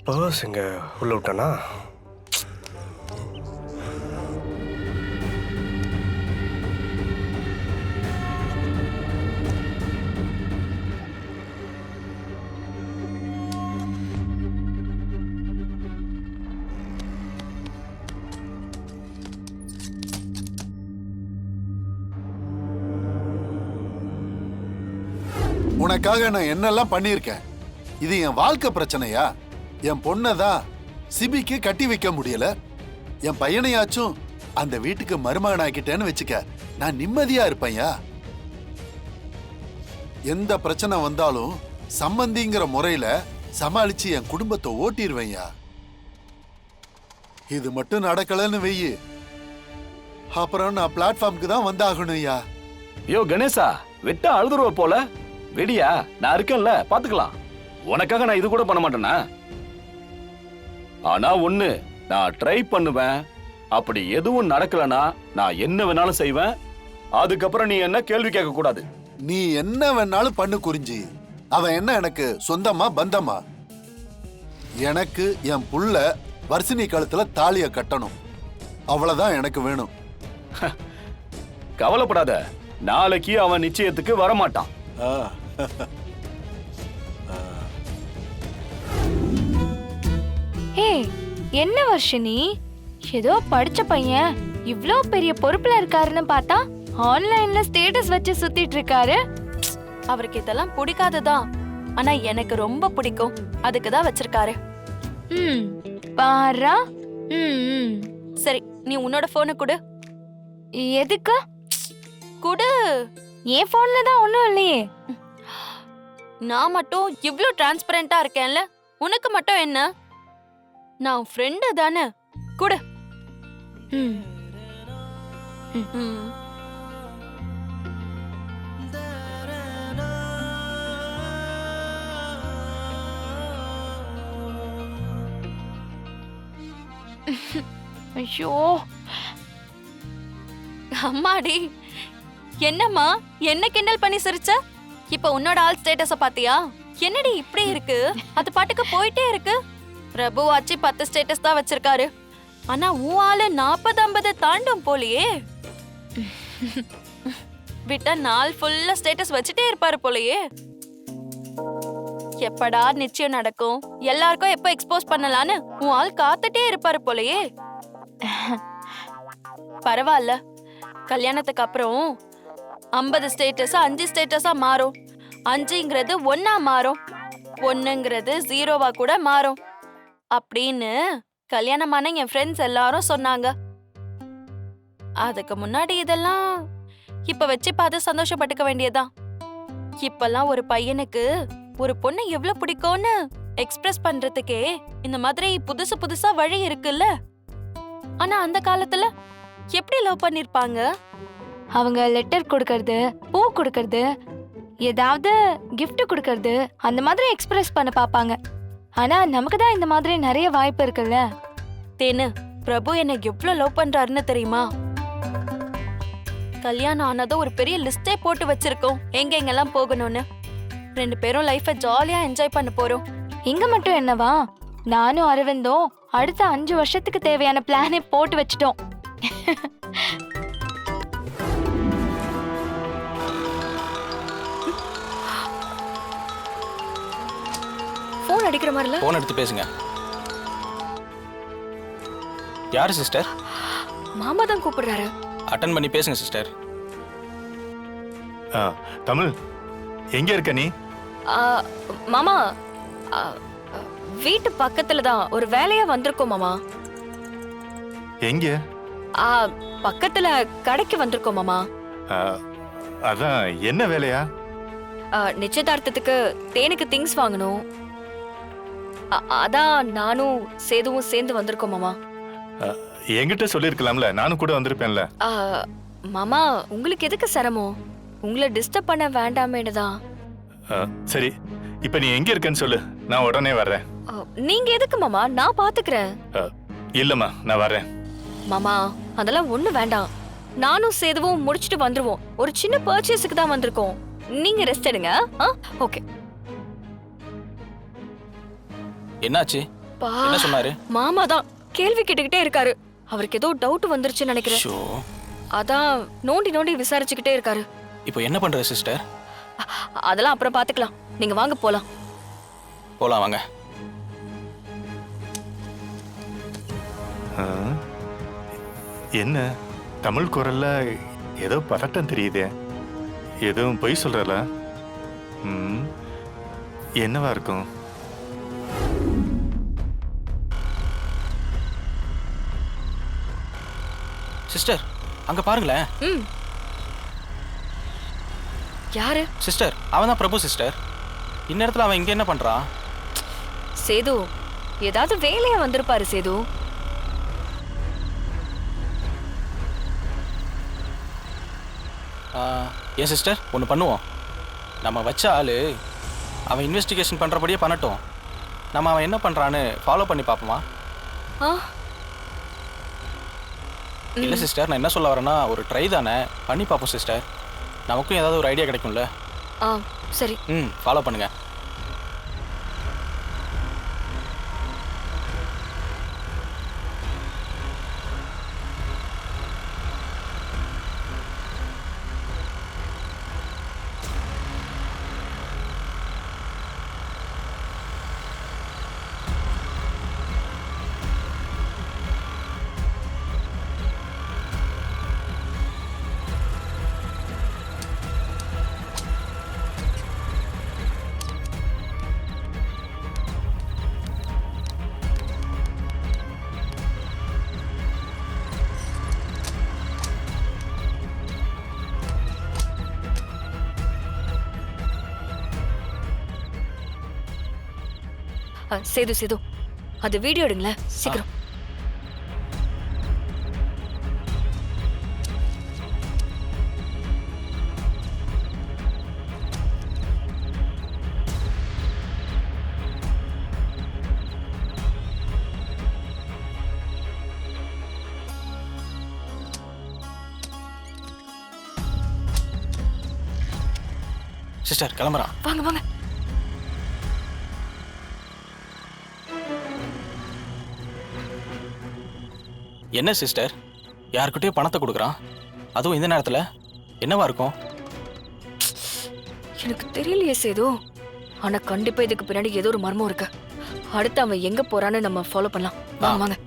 Purse எங்க உள்ள விட்டானா? உனக்காக நான் என்னெல்லாம் பண்ணியிருக்கேன். இது என் வாழ்க்கை பிரச்சனையா? என் பொண்ணதான் சிபிக்கு கட்டி வைக்க முடியல, என் பையனையாச்சும் அந்த வீட்டுக்கு மருமகனாக்கிட்டேன்னு வச்சுக்க, நான் நிம்மதியா இருப்பேன்யா. எந்த பிரச்சனை வந்தாலும் சம்பந்திங்கிற முறையில சமாளிச்சு என் குடும்பத்தை ஓட்டிடுவேன்யா. இது மட்டும் நடக்கலன்னு வெயி, அப்புறம் நான் பிளாட்ஃபார்முக்கு தான் வந்தாகணும்யா. யோ கணேசா, விட்டா அழுதுருவ போல. வெடியா, நான் இருக்கேன்ல, பாத்துக்கலாம். உனக்காக நான் இது கூட பண்ண மாட்டேனா? ஆனா ஒண்ணு, நான் ட்ரை பண்ணுவேன். அப்படி எதுவும் நடக்கலனா நான் என்ன வேணாலும் செய்வேன். அதுக்கப்புறம் நீ என்ன கேள்வி கேட்க கூடாது. நீ என்ன வேணாலும் பண்ணு குறிஞ்சி. அவன் என்ன எனக்கு சொந்தமா பந்தமா? எனக்கு என் புள்ள வர்சினி கழுத்துல தாலிய கட்டணும், அவ்வளவுதான் எனக்கு வேணும். கவலைப்படாத, நாளைக்கு அவன் நிச்சயத்துக்கு வரமாட்டான். ஹே, என்ன வர்ஷினி, ஏதோ படிச்ச பையன் இவ்ளோ பெரிய பொறுப்புல இருக்காருன்னு பார்த்தா ஆன்லைன்ல ஸ்டேட்டஸ் வச்சு சுத்திட்டு இருக்காரு. அவருக்கு இதெல்லாம் பிடிக்காததான், ஆனா எனக்கு ரொம்ப பிடிக்கும், அதுக்கு தான் வச்சிருக்காரு. பாரா. சரி, நீ உன்னோட போனை கொடு. எதுக்கு? கொடு. என் போன்ல தான் ஒண்ணும் இல்லையே. நான் மட்டும் இவ்ளோ டிரான்ஸ்பரண்டா இருக்கேன்ல, உனக்கு மட்டும் என்ன? நான் ஃப்ரெண்டு தானே, கொடு. ஐயோ அம்மாடி, என்னம்மா என்ன கிண்டல் பண்ணி சிரிச்ச? இப்ப உன்னோட ஆள் ஸ்டேட்டஸ பாத்தியா? என்னடி இப்படி இருக்கு? அது பாட்டுக்கு போயிட்டே இருக்கு. பிரபு ஆச்சு 10 ஸ்டேட்டஸ் தான் வச்சிருக்காரு, ஆனா உன் ஆளு 40-50 தாண்டும் போலயே. விட்டா நாள் ஃபுல்லா ஸ்டேட்டஸ் வச்சுட்டே இருப்பாரு போலயே. எப்படா நிச்சயம் நடக்கும், எல்லாருக்கும் எப்ப எக்ஸ்போஸ் பண்ணலான்னு உன் ஆள் காத்துட்டே இருப்பாரு போலயே. பரவாயில்ல, கல்யாணத்துக்கு அப்புறம் 50 ஸ்டேட்டஸ் 5 ஸ்டேட்டஸா மாறும். 5ங்கிறது 1ஆ மாறும், 1ங்கிறது 0வா கூட மாறும் அப்படின்னு கல்யாணமான என் ஃப்ரெண்ட்ஸ் எல்லாரும் சொன்னாங்க. அதுக்கு முன்னாடி இதெல்லாம் இப்ப வச்சு பார்த்து சந்தோஷப்பட்டுக்க வேண்டியதான். இப்பெல்லாம் ஒரு பையனுக்கு ஒரு பொண்ணு எவ்வளவு பிடிக்கும்னு எக்ஸ்பிரஸ் பண்றதுக்கே இந்த மாதிரி புதுசு புதுசா வழி இருக்குல்ல. ஆனா அந்த காலத்துல எப்படி லவ் பண்ணிருப்பாங்க? அவங்க லெட்டர் கொடுக்கறது, பூ கொடுக்கறது, ஏதாவது gift கொடுக்கறது, அந்த மாதிரி எக்ஸ்பிரஸ் பண்ண பாப்பாங்க. ஆனா நமக்கு தான் இந்த மாதிரி நிறைய வாய்ப்பு இருக்குல்ல. தேனு, பிரபு என்ன எவ்வளவு லவ் பண்றாருன்னு தெரியுமா? கல்யாணம் ஆனதும் ஒரு பெரிய லிஸ்டே போட்டு வச்சிருக்கோம், எங்கெங்கெல்லாம் போகணும்னு. 2 பேரும் லைஃபை ஜாலியா என்ஜாய் பண்ண போறோம். இங்க மட்டும் என்னவா, நானும் அரவிந்தும் அடுத்த 5 வருஷத்துக்கு தேவையான பிளானே போட்டு வச்சிட்டோம். போன் அடிக்கிற மாதிரில போன் எடுத்து பேசுங்க. யாரு சிஸ்டர்? மாமா தான் கூப்பிடுறாரு. அட்டன் பண்ணி பேசுங்க சிஸ்டர். தமிழ், எங்க இருக்க நீ? மாமா, வீட்டு பக்கத்துல தான் ஒரு வேலையா வந்திருக்கோம் மாமா. எங்க? பக்கத்துல கடைக்கு வந்திருக்கோம் மாமா. அதான், என்ன வேலையா? நிச்சயதார்த்தத்துக்கு தேனுக்கு திங்ஸ் வாங்கணும். அதான் நானும் சேதுவும் சேர்ந்து வந்திருக்கோம் மாமா. என்கிட்ட சொல்லிருக்கலாம்ல, நானும் கூட வந்திருப்பேன்ல. மாமா, உங்களுக்கு எதுக்கு சிரமம்? உங்களை டிஸ்டர்ப் பண்ண வேண்டாமேனு தான். சரி, இப்ப நீ எங்க இருக்கன்னு சொல்லு, நான் உடனே வர்றேன். நீங்க எதுக்கு மாமா? நான் பாத்துக்கிறேன். இல்லம்மா, நான் வர்றேன். மாமா, அதெல்லாம் ஒண்ணு வேண்டாம். நானும் சேதுவும் முடிச்சிட்டு வந்துருவோம். ஒரு சின்ன பர்ச்சேஸுக்கு தான் வந்திருக்கோம். நீங்க ரெஸ்ட் எடுங்க. ஓகே. என்னாச்சு? பா என்ன சொன்னாரு? மாமா தான் கேள்வி கேட்டுக்கிட்டே இருக்காரு. அவருக்கு ஏதோ டவுட் வந்துருச்சுன்னு நினைக்கிறேன். ஷோ, அதான் நோண்டி நோண்டி விசாரிச்சுக்கிட்டே இருக்காரு. இப்போ என்ன பண்றது சிஸ்டர்? அதெல்லாம் அப்புறம் பாத்துக்கலாம். நீங்க வாங்க போலாம். போலாம் வாங்க. ஆ? என்ன தமிழ் குரல்ல ஏதோ பதட்டம் தெரியுதே, எதுவும் பொய் சொல்றல? ம், என்னவா இருக்கும்? சிஸ்டர், அங்க பாருங்களேன். ம். யாரு? சிஸ்டர், அவன் தான் பிரபு சிஸ்டர். இந்நேரத்துல அவன் இங்க என்ன பண்றான்? சேது ஏதாவது வேலையா வந்திருப்பாரு சேது. ஏன் சிஸ்டர், ஒன்று பண்ணுவோம். நம்ம வச்ச ஆளு அவன் இன்வெஸ்டிகேஷன் பண்றபடியே பண்ணட்டும். நம்ம அவன் என்ன பண்றான்னு ஃபாலோ பண்ணி பார்ப்போமா? ஆ இல்லை சிஸ்டர், நான் என்ன சொல்ல வரேன்னா, ஒரு ட்ரை தானே, பண்ணி பார்ப்போம் சிஸ்டர். நமக்கும் ஏதாவது ஒரு ஐடியா கிடைக்கும்ல. ஆ சரி. ஃபாலோ பண்ணுங்க. சேது சேது அது வீடியோ எடுங்களேன் சீக்கிரம். சிஸ்டர் கிளம்புறான். வாங்க வாங்க. என்ன சிஸ்டர், யாருக்கிட்டயோ பணத்தை கொடுக்குறான், அதுவும் இந்த நேரத்தில்? என்னவா இருக்கும்? எனக்கு தெரியலையே சேது. ஆனா கண்டிப்பா இதுக்கு பின்னாடி ஏதோ ஒரு மர்மம் இருக்கு. அடுத்து அவன் எங்க போறான்னு நம்ம ஃபாலோ பண்ணலாம். வாங்க வாங்க.